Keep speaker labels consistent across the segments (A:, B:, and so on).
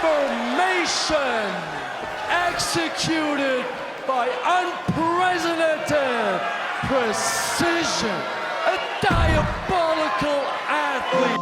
A: transformation executed by unprecedented precision, a diabolical athlete.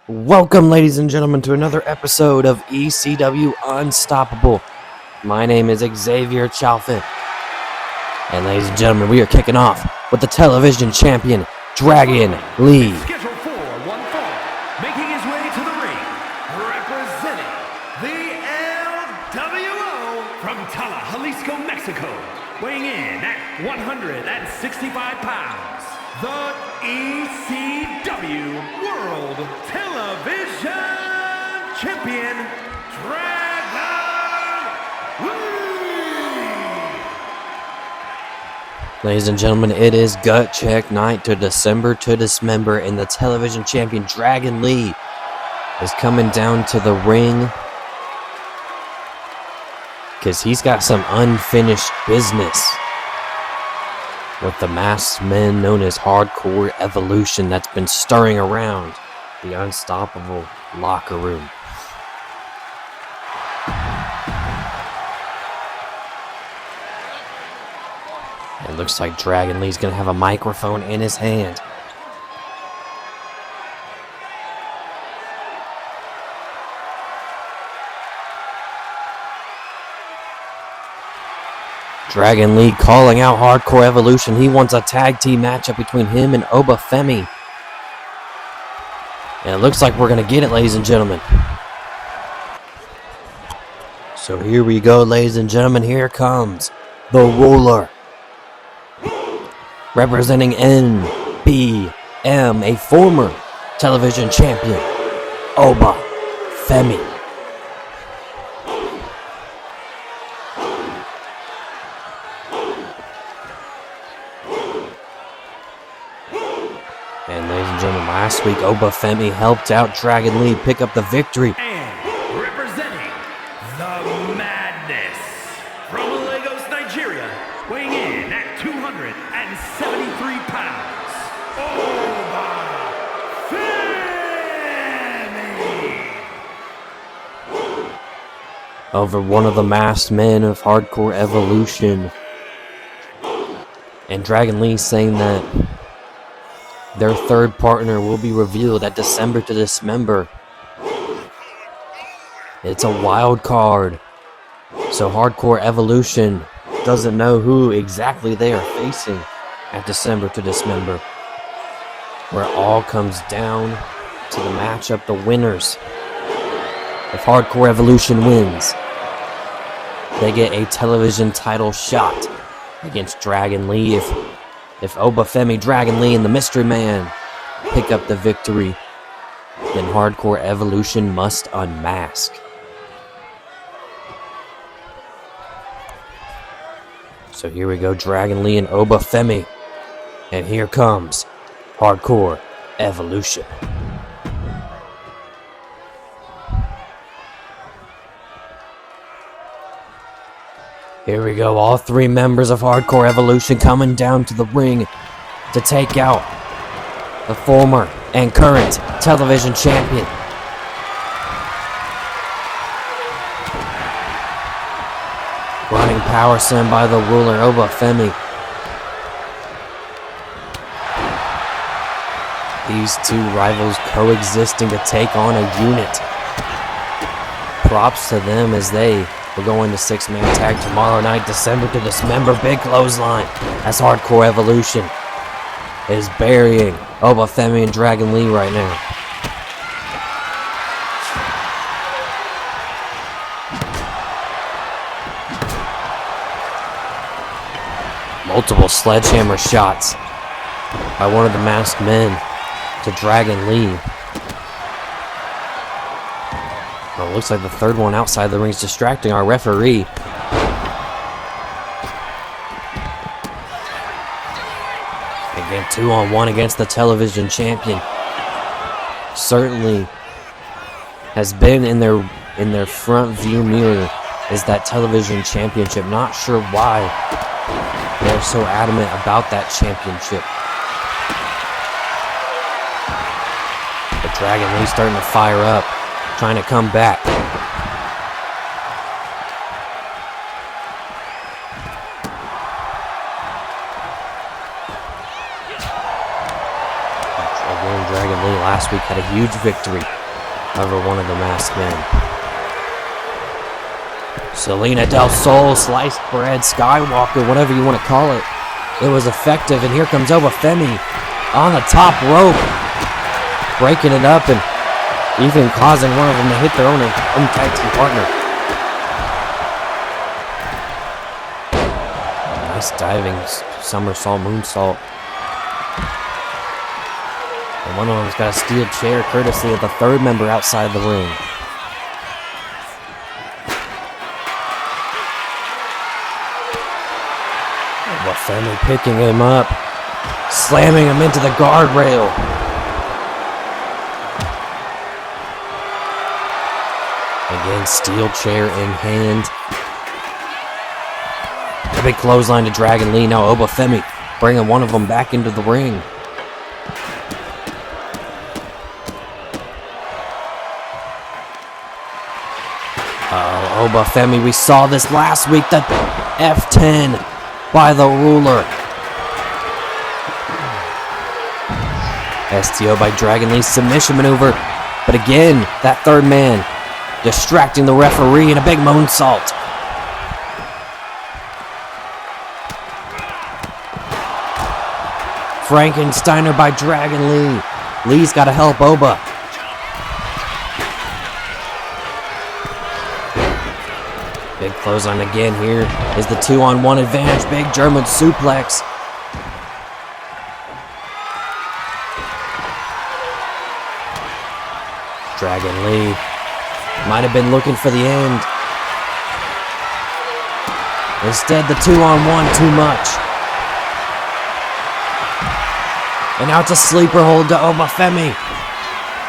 B: Welcome, ladies and gentlemen, to another episode of ECW Unstoppable. My name is Xavier Chalfin. And ladies and gentlemen, we are kicking off with the television champion, Dragon Lee.
C: Scheduled for one fall, making his way to the ring, representing the LWO from Tala, Jalisco, Mexico, weighing in at 165 pounds, the ECW World Television Champion, Dragon Lee.
B: Ladies and gentlemen, it is gut check night to December to Dismember, and the television champion, Dragon Lee, is coming down to the ring because he's got some unfinished business with the masked men known as Hardcore Evolution that's been stirring around the Unstoppable locker room. It looks like Dragon Lee's gonna have a microphone in his hand. Dragon Lee calling out Hardcore Evolution. He wants a tag team matchup between him and Oba Femi. And it looks like we're going to get it, ladies and gentlemen. So here we go, ladies and gentlemen. Here comes the Ruler. Representing NBM, a former television champion, Oba Femi. And ladies and gentlemen, last week Oba Femi helped out Dragon Lee pick up the victory.
C: And representing the Madness from Lagos, Nigeria, weighing in at 273 pounds, Oba Femi.
B: Over one of the masked men of Hardcore Evolution. And Dragon Lee saying that their third partner will be revealed at December to Dismember. It's a wild card, so Hardcore Evolution doesn't know who exactly they are facing at December to Dismember, where it all comes down to the matchup, the winners. If Hardcore Evolution wins, they get a television title shot against Dragon Lee. If Oba Femi, Dragon Lee, and the Mystery Man pick up the victory, then Hardcore Evolution must unmask. So here we go, Dragon Lee and Oba Femi. And here comes Hardcore Evolution. Here we go, all three members of Hardcore Evolution coming down to the ring to take out the former and current television champion. Running power slam by the ruler, Obafemi. These two rivals coexisting to take on a unit. Props to them as they will go into six-man tag tomorrow night, December to Dismember. Big clothesline as Hardcore Evolution is burying Obafemi and Dragon Lee right now. Multiple sledgehammer shots by one of the masked men to Dragon Lee. Oh, looks like the third one outside the ring is distracting our referee. Again, 2-on-1 against the television champion. Certainly has been in their front view mirror is that television championship. Not sure why they're so adamant about that championship. But Dragon Lee starting to fire up, trying to come back. Again, Dragon Lee last week had a huge victory over one of the masked men. Selena Del Sol, sliced bread, Skywalker, whatever you want to call it. It was effective, and here comes Obafemi on the top rope, breaking it up and even causing one of them to hit their own tag team partner. Nice diving somersault, moonsault. And one of them's got a steel chair courtesy of the third member outside the ring. Obafemi picking him up, slamming him into the guardrail. Again, steel chair in hand. A big clothesline to Dragon Lee. Now Obafemi bringing one of them back into the ring. Obafemi, we saw this last week. The F10 by the ruler. STO by Dragon Lee, submission maneuver. But again, that third man distracting the referee in a big moonsault. Frankensteiner by Dragon Lee. Lee's got to help Oba. Big clothesline again. Here is the 2-on-1 advantage. Big German suplex. Dragon Lee might have been looking for the end. Instead, the 2-on-1 too much. And now it's a sleeper hold to Obafemi.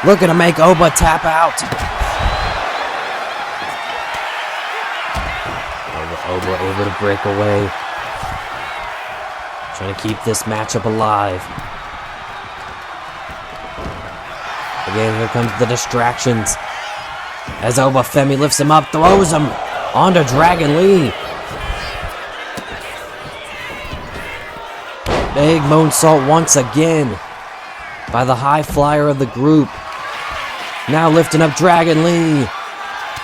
B: Looking to make Oba tap out. Oba able to break away. Trying to keep this matchup alive. Again, here comes the distractions. As Obafemi lifts him up, throws him onto Dragon Lee. Big moonsault once again by the high flyer of the group. Now lifting up Dragon Lee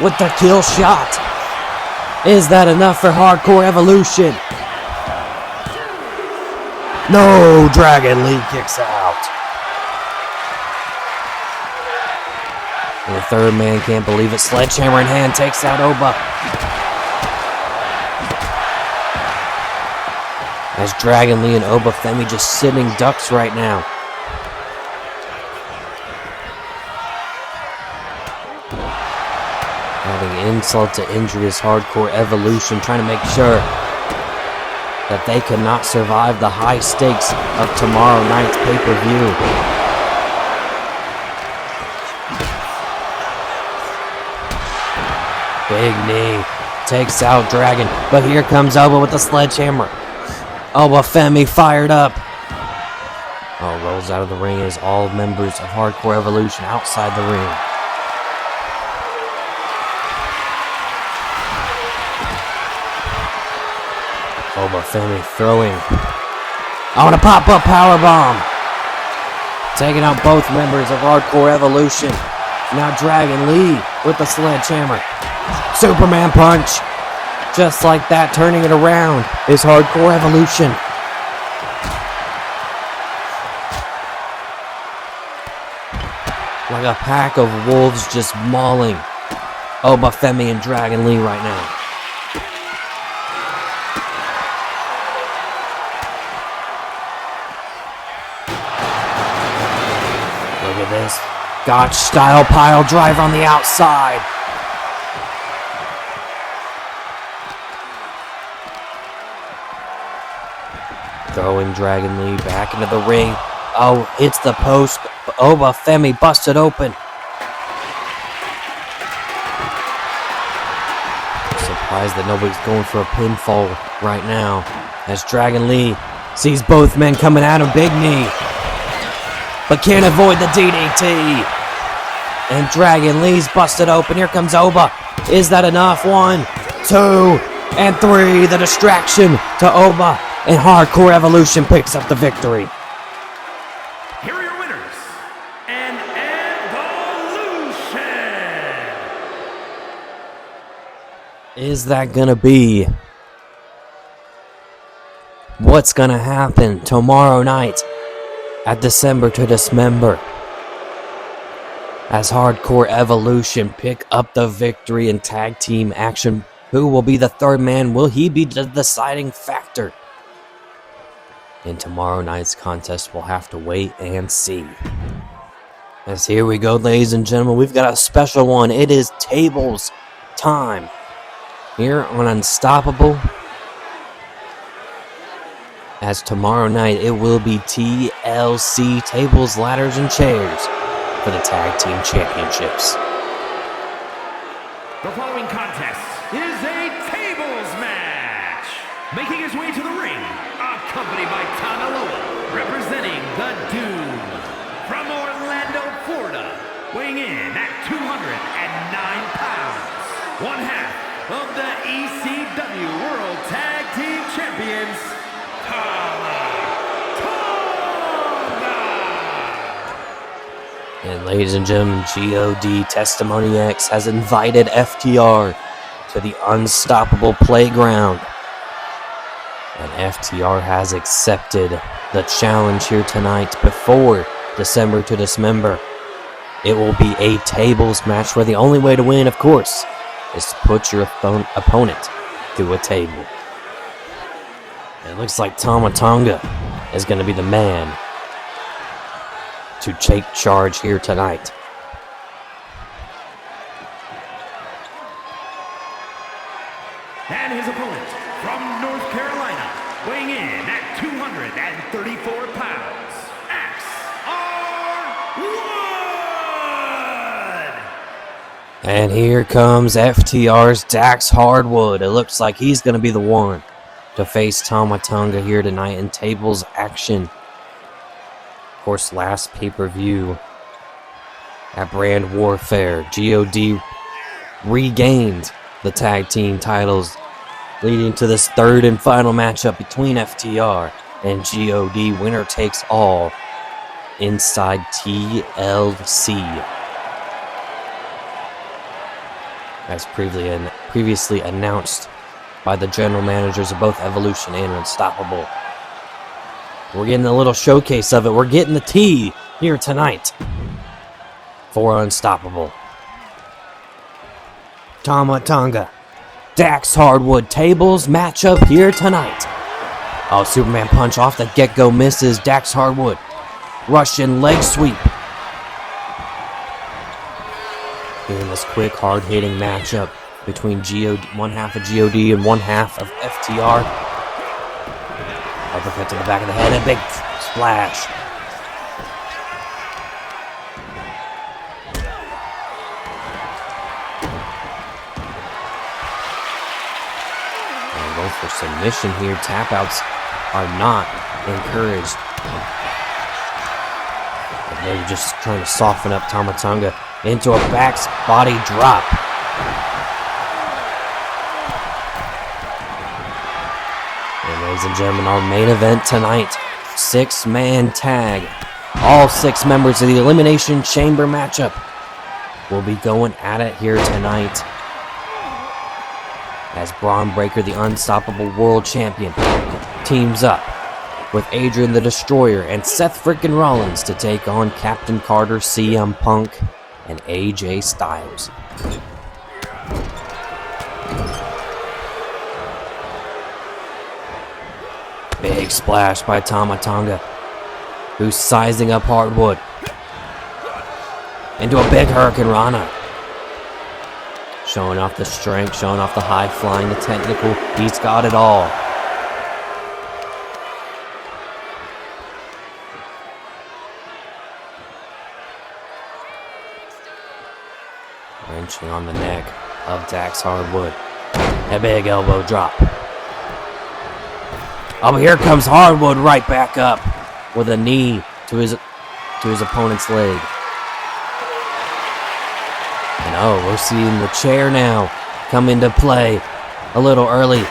B: with the kill shot. Is that enough for Hardcore Evolution? No, Dragon Lee kicks out. And the third man can't believe it. Sledgehammer in hand takes out Oba. As Dragon Lee and Obafemi just sitting ducks right now. Adding insult to injury is Hardcore Evolution, trying to make sure that they cannot survive the high stakes of tomorrow night's pay-per-view. Big knee to takes out Dragon, but here comes Oba with the sledgehammer. Femi fired up. Rolls out of the ring as all members of Hardcore Evolution outside the ring. Femi throwing on a pop-up powerbomb. Taking out both members of Hardcore Evolution. Now Dragon Lee with the sledgehammer. Superman punch. Just like that, turning it around is Hardcore Evolution. Like a pack of wolves just mauling Femi and Dragon Lee right now. Look at this. Gotch style pile drive on the outside. Throwing Dragon Lee back into the ring. Hits the post. Femi busted open. Surprised that nobody's going for a pinfall right now. As Dragon Lee sees both men coming at him. Big knee. But can't avoid the DDT. And Dragon Lee's busted open. Here comes Oba. Is that enough? 1, 2, and 3. The distraction to Oba. And Hardcore Evolution picks up the victory.
C: Here are your winners. And Evolution.
B: Is that gonna be what's gonna happen tomorrow night at December to Dismember? As Hardcore Evolution pick up the victory in tag team action. Who will be the third man? Will he be the deciding factor in tomorrow night's contest? We'll have to wait and see. As here we go, ladies and gentlemen, we've got a special one. It is tables time here on Unstoppable. As tomorrow night, it will be TLC, tables, ladders, and chairs for the tag team championships.
C: The following contest is a tables match. Making his way to the ring, accompanied by Tanaloa, representing the Doom. From Orlando, Florida, weighing in at 209 pounds. One half of the ECW World Tag Team Champions,
B: And ladies and gentlemen, GOD Testimony X has invited FTR to the Unstoppable Playground. And FTR has accepted the challenge here tonight before December to Dismember. It will be a tables match where the only way to win, of course, is to put your opponent through a table. It looks like Tama Tonga is going to be the man to take charge here tonight.
C: And his opponent from North Carolina, weighing in at 234 pounds, XR1!
B: And here comes FTR's Dax Hardwood. It looks like he's going to be the one to face Tama Tonga here tonight in tables action. Of course, last pay-per-view at Brand Warfare, GOD regained the tag team titles, leading to this third and final matchup between FTR and GOD. Winner takes all inside TLC. As previously announced by the general managers of both Evolution and Unstoppable. We're getting a little showcase of it. We're getting the tea here tonight for Unstoppable. Tama Tonga, Dax Hardwood, tables matchup here tonight. Superman punch off the get-go misses. Dax Hardwood, Russian leg sweep. Here in this quick, hard-hitting matchup between one half of GOD and one half of FTR. Uppercut to the back of the head, a big splash. Go for submission here. Tap-outs are not encouraged. But maybe just trying to soften up Tama Tonga into a back body drop. And ladies and gentlemen, our main event tonight, 6-man tag. All 6 members of the Elimination Chamber matchup will be going at it here tonight. As Braun Breaker, the Unstoppable World Champion, teams up with Adrian the Destroyer and Seth frickin' Rollins to take on Captain Carter, CM Punk, and AJ Styles. Big splash by Tama Tonga, who's sizing up Hardwood into a big Hurricane Rana. Showing off the strength, showing off the high flying, the technical. He's got it all. Wrenching on the neck of Dax Hardwood. A big elbow drop. Oh, but here comes Hardwood right back up with a knee to his opponent's leg. And oh, we're seeing the chair now come into play a little early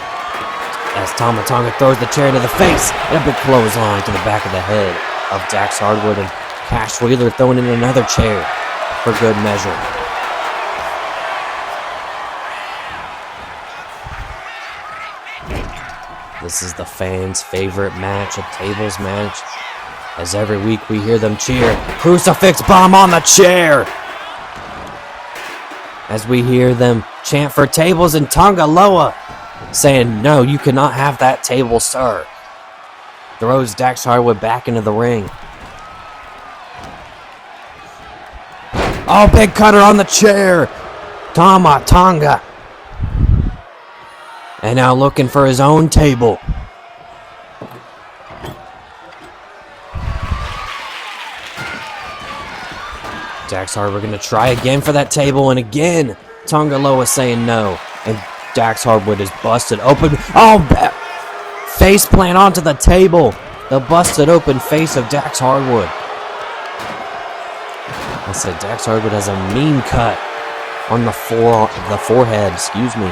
B: as Tama Tonga throws the chair to the face. And a big clothesline to the back of the head of Dax Hardwood, and Cash Wheeler throwing in another chair for good measure. This is the fans' favorite match, a tables match, as every week we hear them cheer, "Crucifix bomb on the chair!" As we hear them chant for tables in Tonga Loa, saying, "No, you cannot have that table, sir." Throws Dax Hardwood back into the ring. Oh, big cutter on the chair! Tama Tonga. And now looking for his own table. Dax Hardwood going to try again for that table, and again, Tonga Loa saying no. And Dax Hardwood is busted open. Oh, face plant onto the table. The busted open face of Dax Hardwood. I said Dax Hardwood has a mean cut on the forehead, excuse me.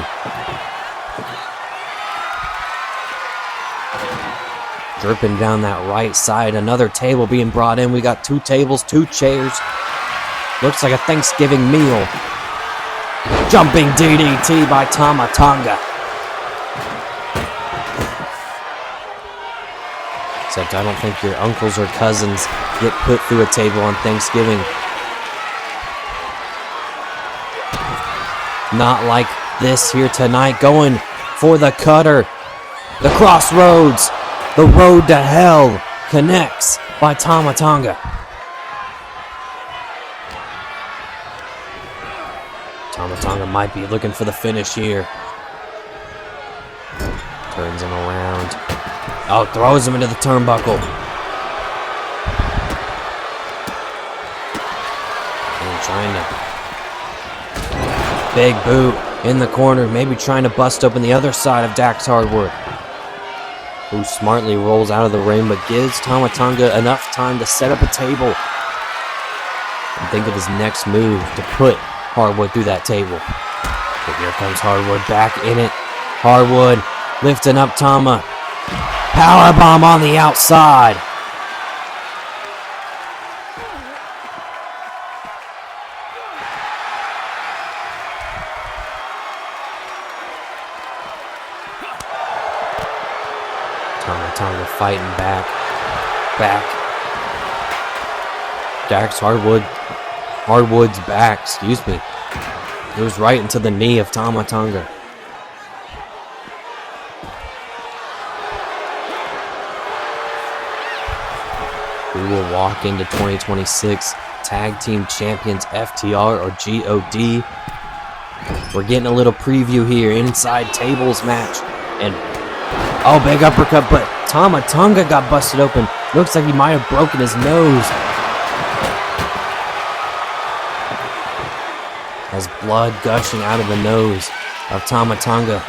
B: Dripping down that right side. Another table being brought in. We got 2 tables, 2 chairs. Looks like a Thanksgiving meal. Jumping DDT by Tama Tonga. Except I don't think your uncles or cousins get put through a table on Thanksgiving. Not like this here tonight. Going for the cutter. The crossroads. The road to hell connects by Tama Tonga. Tama Tonga might be looking for the finish here. Turns him around. Oh, throws him into the turnbuckle. And trying to... Big boot in the corner. Maybe trying to bust open the other side of Dax Hardwood, who smartly rolls out of the ring but gives Tama Tonga enough time to set up a table and think of his next move to put Hardwood through that table. But here comes Hardwood back in it. Hardwood lifting up Tama. Powerbomb on the outside. Tama Tonga fighting back. Dax Hardwood's back, excuse me. It was right into the knee of Tama Tonga. We will walk into 2026 Tag Team Champions FTR or GOD. We're getting a little preview here, inside tables match. And oh, big uppercut, but Tama Tonga got busted open. Looks like he might have broken his nose. As blood gushing out of the nose of Tama Tonga.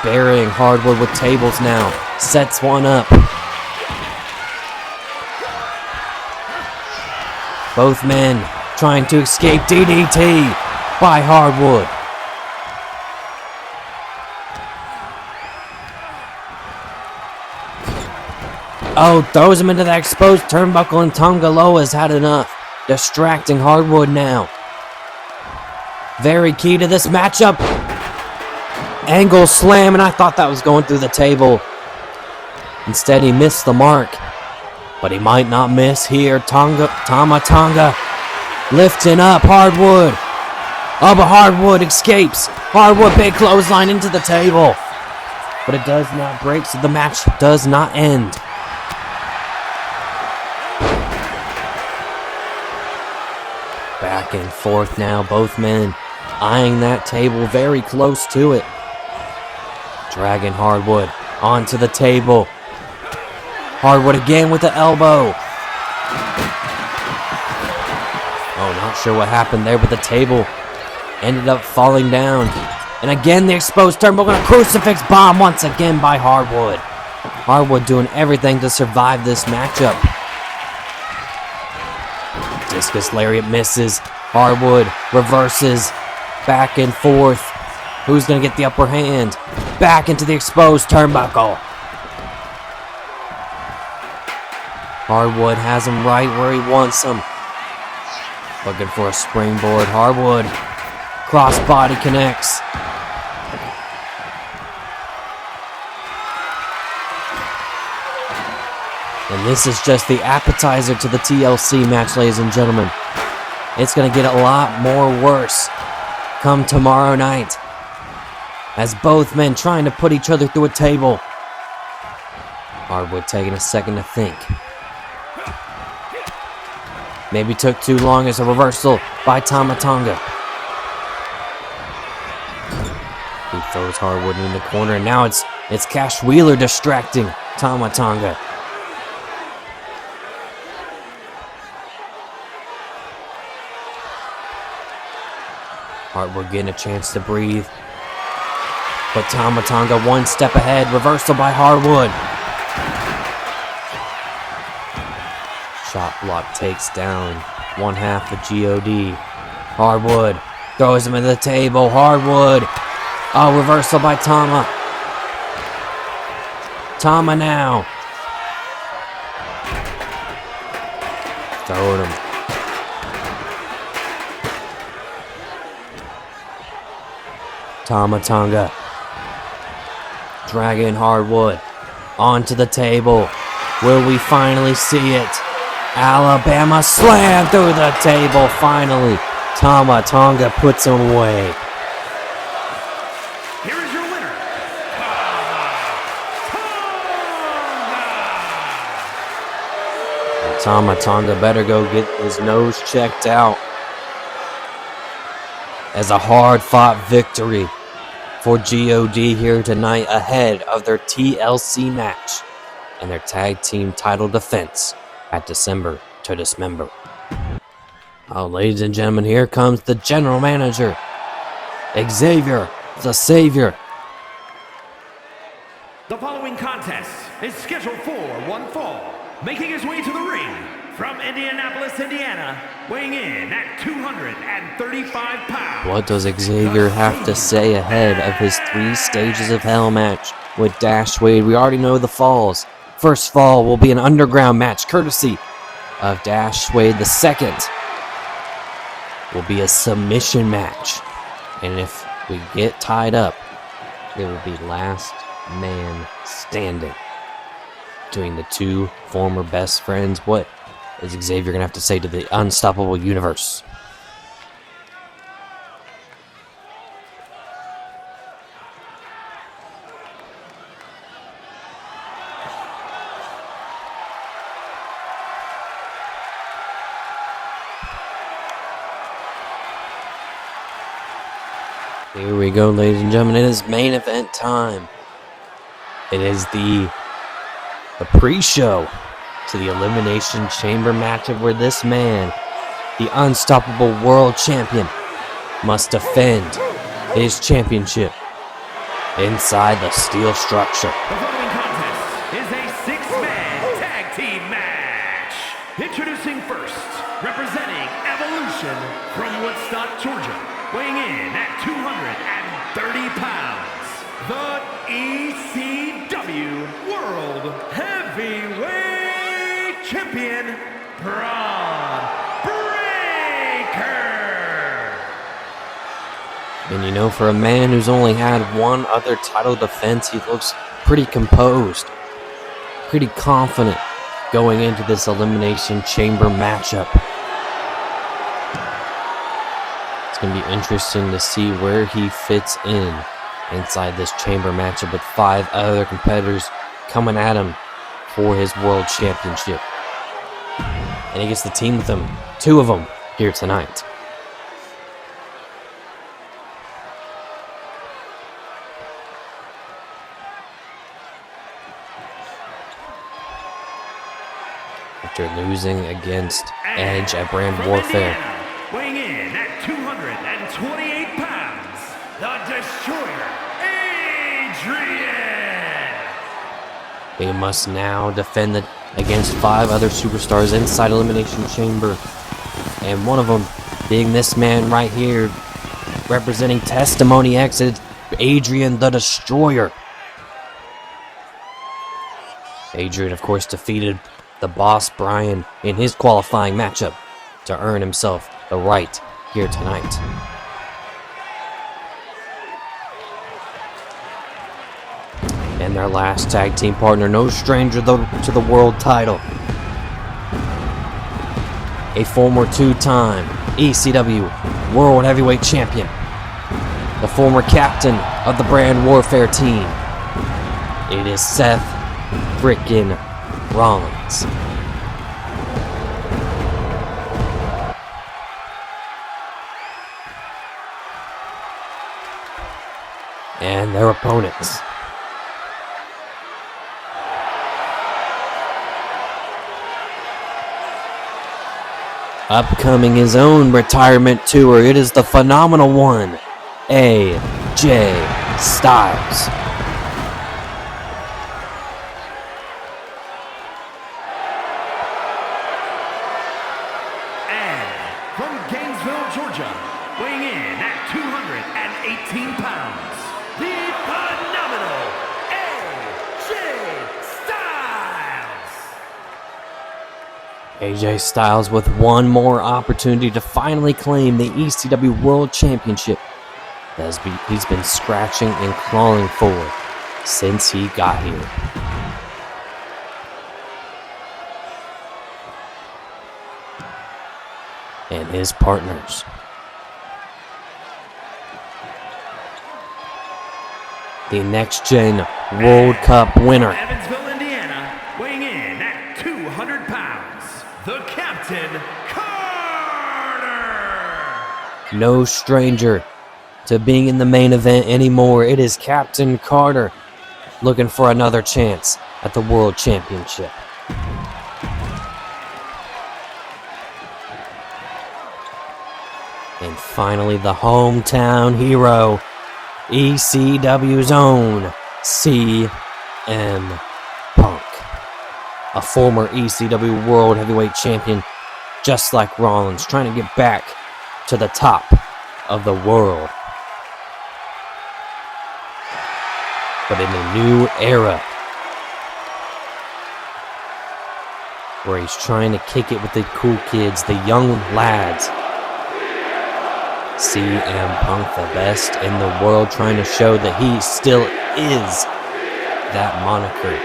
B: burying Hardwood with tables now. Sets one up. Both men trying to escape DDT by Hardwood. Oh, throws him into that exposed turnbuckle, and Tongaloa's had enough. Distracting Hardwood now. Very key to this matchup. Angle slam, and I thought that was going through the table. Instead, he missed the mark. But he might not miss here. Tama Tonga lifting up Hardwood. Oh, but Hardwood escapes. Hardwood big clothesline into the table. But it does not break, so the match does not end. Back and forth now, both men eyeing that table very close to it. Dragging Hardwood onto the table. Hardwood again with the elbow. Oh, not sure what happened there, but the table ended up falling down. And again, the exposed turnbuckle and a crucifix bomb once again by Hardwood. Hardwood doing everything to survive this matchup. Discus lariat misses. Hardwood reverses. Back and forth. Who's going to get the upper hand? Back into the exposed turnbuckle. Hardwood has him right where he wants him. Looking for a springboard. Hardwood. Crossbody connects. And this is just the appetizer to the TLC match, ladies and gentlemen. It's going to get a lot more worse come tomorrow night, as both men trying to put each other through a table. Hardwood taking a second to think. Maybe took too long as a reversal by Tama Tonga. He throws Hardwood in the corner, and now it's Cash Wheeler distracting Tama Tonga. Hardwood getting a chance to breathe. But Tama Tonga one step ahead. Reversal by Hardwood. Shot block takes down one half of GOD. Hardwood throws him into the table. Hardwood. Oh, reversal by Tama. Tama now. Throwing him. Tama Tonga dragging Hardwood onto the table. Will we finally see it? Alabama slam through the table. Finally, Tama Tonga puts him away.
C: Here is your winner,
B: Tama Tonga better go get his nose checked out, as a hard-fought victory for GOD here tonight ahead of their TLC match and their tag team title defense at December to Dismember. Oh, ladies and gentlemen, here comes the general manager, Xavier, the Savior.
C: The following contest is scheduled for one fall, making his way to the ring from Indianapolis, Indiana, weighing in at 235 pounds.
B: What does Xavier have to say ahead of his 3 Stages of Hell match with Dash Wade? We already know the falls. First fall will be an underground match courtesy of Dash Wade. The second will be a submission match. And if we get tied up, it will be last man standing between the 2 former best friends. What is Xavier going to have to say to the Unstoppable Universe? Here we go, ladies and gentlemen. It is main event time. It is the pre-show to the Elimination Chamber matchup where this man, the Unstoppable World Champion, must defend his championship inside the steel structure.
C: The following contest is a six-man tag team match. Introducing first, representing Evolution from Woodstock, Georgia, weighing in at 230 pounds, the ECW World Heavyweight Champion, Braun Breaker.
B: And you know, for a man who's only had one other title defense, he looks pretty composed, pretty confident going into this Elimination Chamber matchup. It's going to be interesting to see where he fits inside this chamber matchup with 5 other competitors coming at him for his world championship. And he gets the team with him, 2 of them here tonight. After losing against Edge at Brand Warfare.
C: Weighing in at 228 pounds, the Destroyer, Adrian.
B: They must now defend against 5 other superstars inside Elimination Chamber. And one of them being this man right here, representing Testimony X, Adrian the Destroyer. Adrian, of course, defeated the Boss Brian in his qualifying matchup to earn himself the right here tonight. And their last tag team partner, no stranger to the world title, a former 2-time ECW World Heavyweight Champion, the former captain of the Brand Warfare team. It is Seth frickin' Rollins. And their opponents. Upcoming his own retirement tour, it is the phenomenal one, AJ Styles.
C: From Gainesville, Georgia, weighing in at 218 pounds, the phenomenal AJ Styles.
B: AJ Styles with one more opportunity to finally claim the ECW World Championship that he's been scratching and clawing for since he got here. And his partners. The Next Gen World Cup winner.
C: Evansville, Indiana, weighing in at 200 pounds, the Captain Carter.
B: No stranger to being in the main event anymore. It is Captain Carter looking for another chance at the World Championship. And finally, the hometown hero, ECW's own CM Punk. A former ECW World Heavyweight Champion, just like Rollins, trying to get back to the top of the world. But in a new era, where he's trying to kick it with the cool kids, the young lads. CM Punk, the best in the world, trying to show that he still is that moniker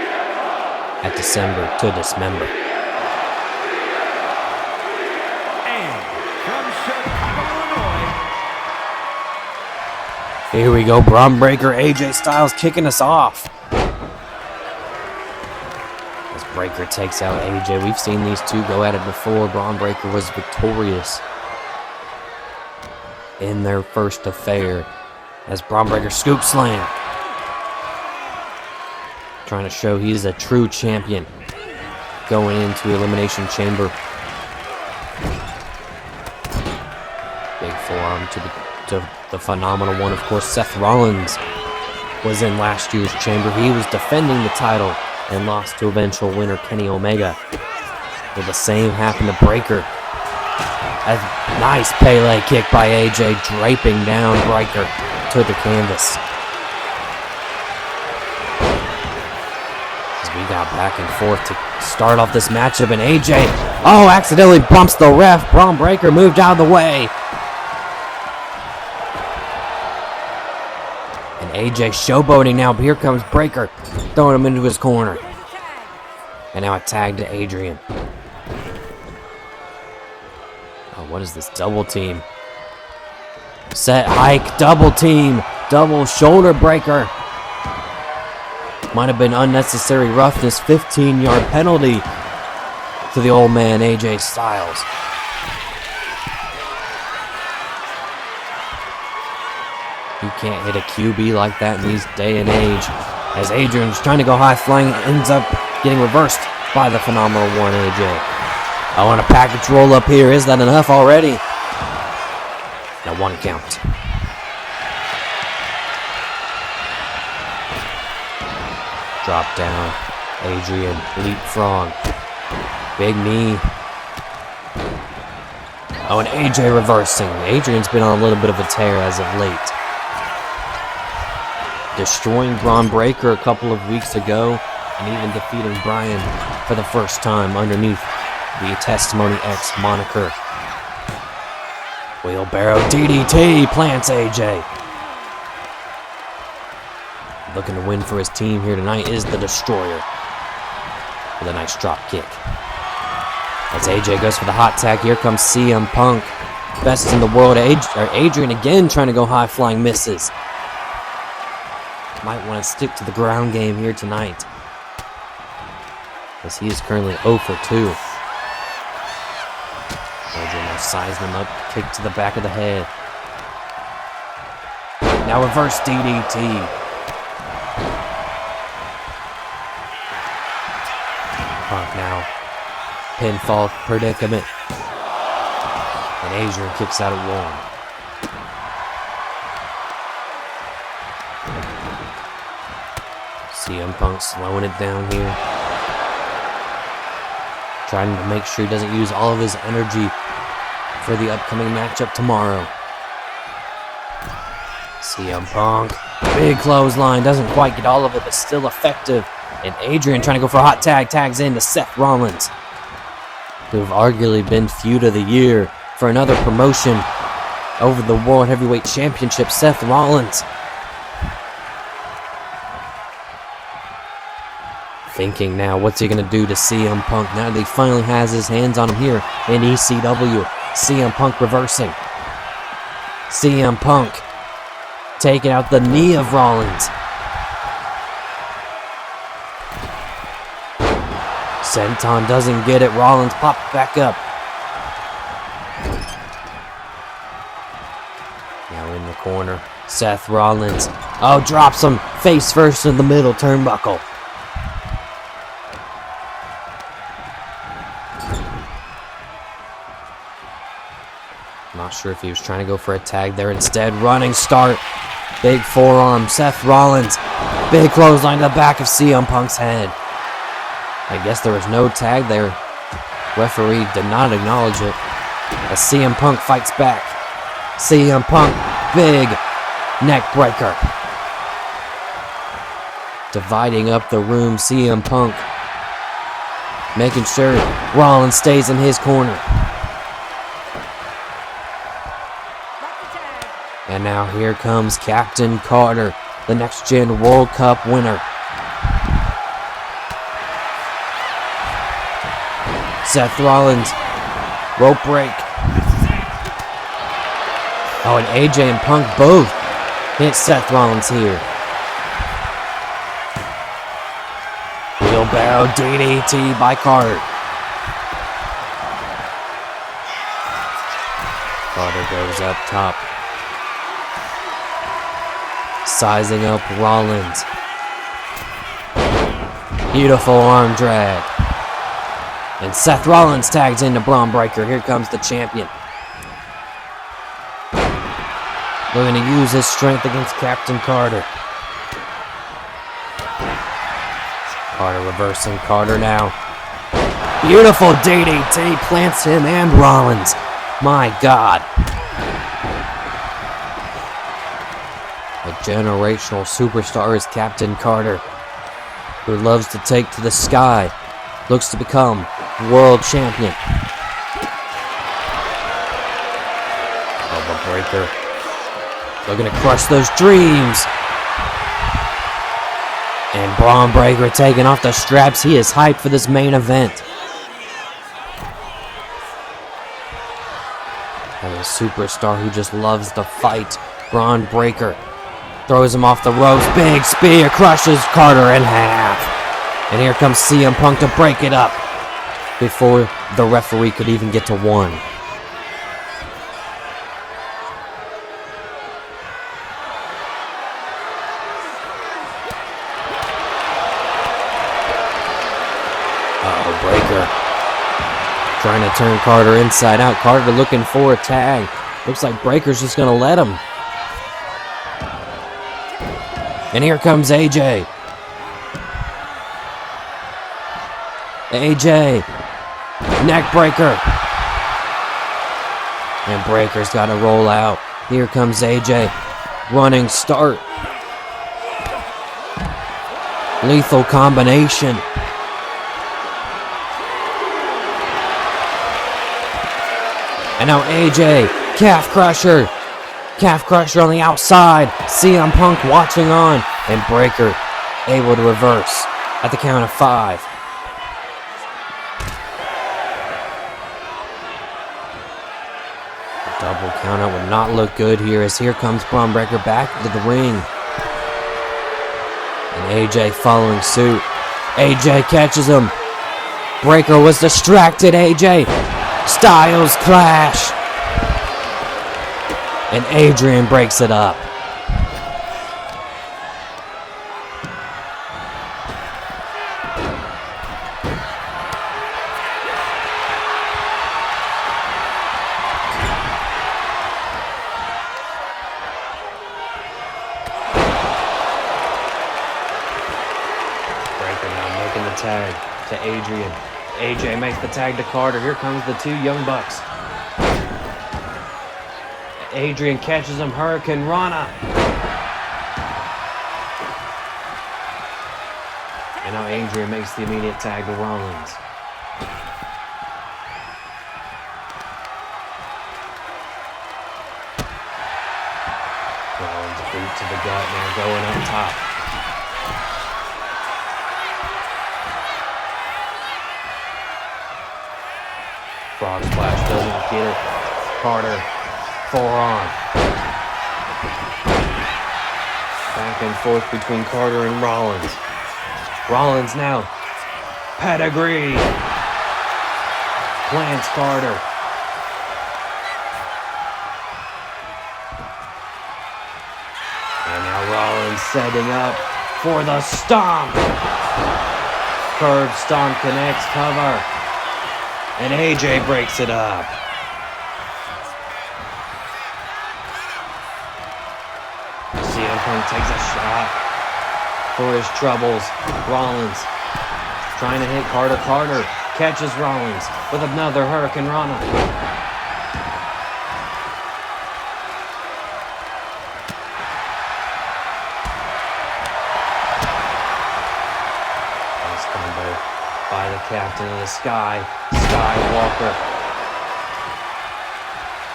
B: at December to Dismember.
C: And from Chicago, Illinois,
B: Here we go, Braun Breaker, AJ Styles kicking us off. As Breaker takes out AJ, we've seen these two go at it before. Braun Breaker was victorious in their first affair as Braun Breaker scoop slam. Trying to show he's a true champion going into Elimination Chamber. Big forearm to the phenomenal one, of course, Seth Rollins. was in last year's chamber. He was defending the title and lost to eventual winner Kenny Omega. Will the same happen to Breaker? A nice Pele kick by AJ, draping down Breaker to the canvas. As we got back and forth to start off this matchup, and AJ, accidentally bumps the ref. Braun Breaker moved out of the way. And AJ showboating now, but here comes Breaker, throwing him into his corner. And now a tag to Adrian. What is this double team? Set hike, double team, double shoulder breaker. Might have been unnecessary roughness, 15-yard penalty to the old man AJ Styles. You can't hit a QB like that in these day and age. As Adrian's trying to go high flying, ends up getting reversed by the phenomenal one AJ. I want a package roll up here. Is that enough already? Now 1 count. Drop down. Adrian leapfrog. Big knee. And AJ reversing. Adrian's been on a little bit of a tear as of late. Destroying Braun Breaker a couple of weeks ago, and even defeating Bryan for the first time underneath the Testimony X moniker. Wheelbarrow DDT plants AJ. Looking to win for his team here tonight is the Destroyer with a nice drop kick. As AJ goes for the hot tag, here comes CM Punk. Best in the world. Adrian again trying to go high flying, misses. Might want to stick to the ground game here tonight, as he is currently 0 for 2. Adrian now sizing him up, kick to the back of the head. Now reverse DDT. Punk now, pinfall predicament. And Adrian kicks out at 1. CM Punk slowing it down here. Trying to make sure he doesn't use all of his energy for the upcoming matchup tomorrow. CM Punk, big clothesline, doesn't quite get all of it, but still effective. And Adrian trying to go for a hot tag, tags in to Seth Rollins, who have arguably been feud of the year for another promotion over the World Heavyweight Championship. Seth Rollins thinking now, what's he going to do to CM Punk now that he finally has his hands on him here in ECW. CM Punk reversing. CM Punk taking out the knee of Rollins. Senton doesn't get it. Rollins popped back up. Now in the corner, Seth Rollins. Drops him face first in the middle turnbuckle. Not sure if he was trying to go for a tag there. Instead, running start. Big forearm. Seth Rollins. Big clothesline to the back of CM Punk's head. I guess there was no tag there. Referee did not acknowledge it. As CM Punk fights back. CM Punk. Big neck breaker. Dividing up the room. CM Punk making sure Rollins stays in his corner. And now here comes Captain Carter, the Next Gen World Cup winner. Seth Rollins, rope break. And AJ and Punk both hit Seth Rollins here. Wheelbarrow DDT by Carter. Carter goes up top. Sizing up Rollins. Beautiful arm drag. And Seth Rollins tags into Braun Breaker. Here comes the champion. Looking to use his strength against Captain Carter. Carter reversing Carter now. Beautiful DDT, plants him and Rollins. My God. A generational superstar is Captain Carter, who loves to take to the sky, looks to become world champion. Elbow breaker. Looking to crush those dreams. And Braun Breaker taking off the straps. He is hyped for this main event. And a superstar who just loves to fight. Braun Breaker throws him off the ropes. Big spear crushes Carter in half. And here comes CM Punk to break it up before the referee could even get to one. Breaker trying to turn Carter inside out. Carter looking for a tag. Looks like Breaker's just going to let him. And here comes AJ. AJ. Neck breaker. And Breaker's got to roll out. Here comes AJ. Running start. Lethal combination. And now AJ, calf crusher. Calf crusher on the outside. CM Punk watching on. And Breaker able to reverse at the count of 5. The double countout would not look good here, as here comes Braun Breaker back into the ring. And AJ following suit. AJ catches him. Breaker was distracted. AJ. Styles clash. And Adrian breaks it up. Breaker now making the tag to Adrian. AJ makes the tag to Carter. Here comes the two Young Bucks. Adrian catches him. Hurricane Rana. And now Adrian makes the immediate tag to Rollins. Rollins boot to the gut now, going up top. Frog splash doesn't get it. Carter, forearm. Back and forth between Carter and Rollins. Rollins now. Pedigree. Plants Carter. And now Rollins setting up for the stomp. Curb stomp connects, cover. And AJ breaks it up. CM Punk takes a shot for his troubles. Rollins trying to hit Carter. Carter catches Rollins with another Hurricane Rana. Nice combo by the Captain of the Sky, Skywalker.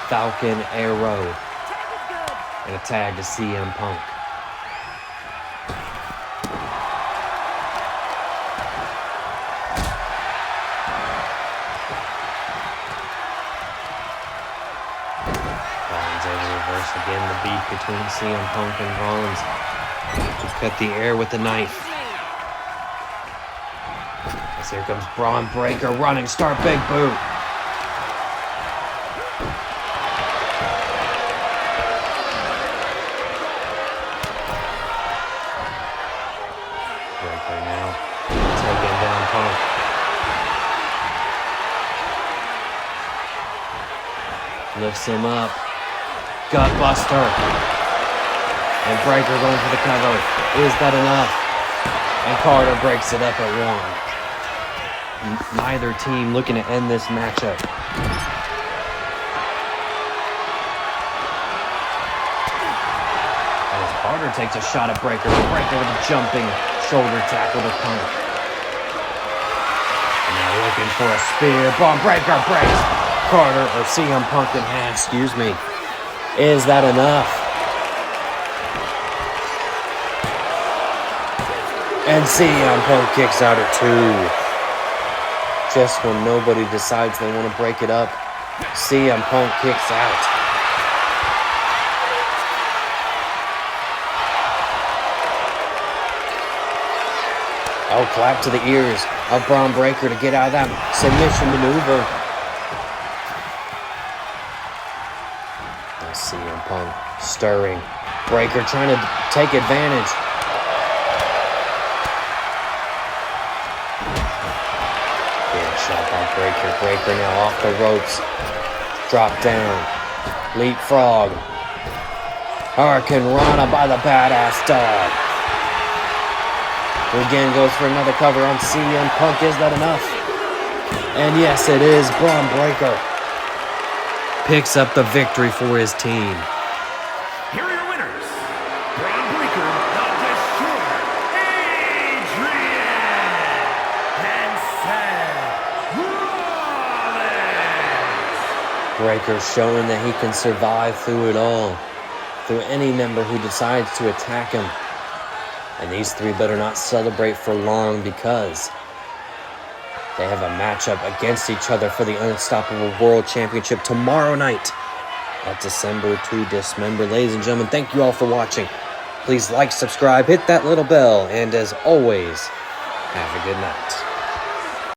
B: Falcon Arrow. And a tag to CM Punk. Rollins able to reverse again the beat between CM Punk and Rollins. To cut the air with the knife. As here comes Braun Breaker running, start big boot. Breaker now taking down Punk. Lifts him up. Gutbuster. And Breaker going for the cover. Is that enough? And Carter breaks it up at 1. Neither team looking to end this matchup. As Carter takes a shot at Breaker. Breaker with a jumping shoulder tackle to Punk. And now looking for a spear. Bomb Breaker breaks Carter, or CM Punk in half, excuse me. Is that enough? And CM Punk kicks out at 2. Just when nobody decides they want to break it up, CM Punk kicks out. Oh, clap to the ears of Braun Breaker to get out of that submission maneuver. Now CM Punk stirring. Breaker trying to take advantage. Shot by Breaker. Breaker now off the ropes. Drop down. Leapfrog. Hurricane Rana by the badass dog. Again goes for another cover on CM Punk. Is that enough? And yes, it is. Braun Breaker picks up the victory for his team.
C: Here are your winners. Braun Breaker, the Destroyer, Adrian, and Seth Rollins.
B: Breaker showing that he can survive through it all, through any member who decides to attack him. And these three better not celebrate for long, because they have a matchup against each other for the Unstoppable World Championship tomorrow night at December to Dismember. Ladies and gentlemen, thank you all for watching. Please like, subscribe, hit that little bell, and as always, have a good night.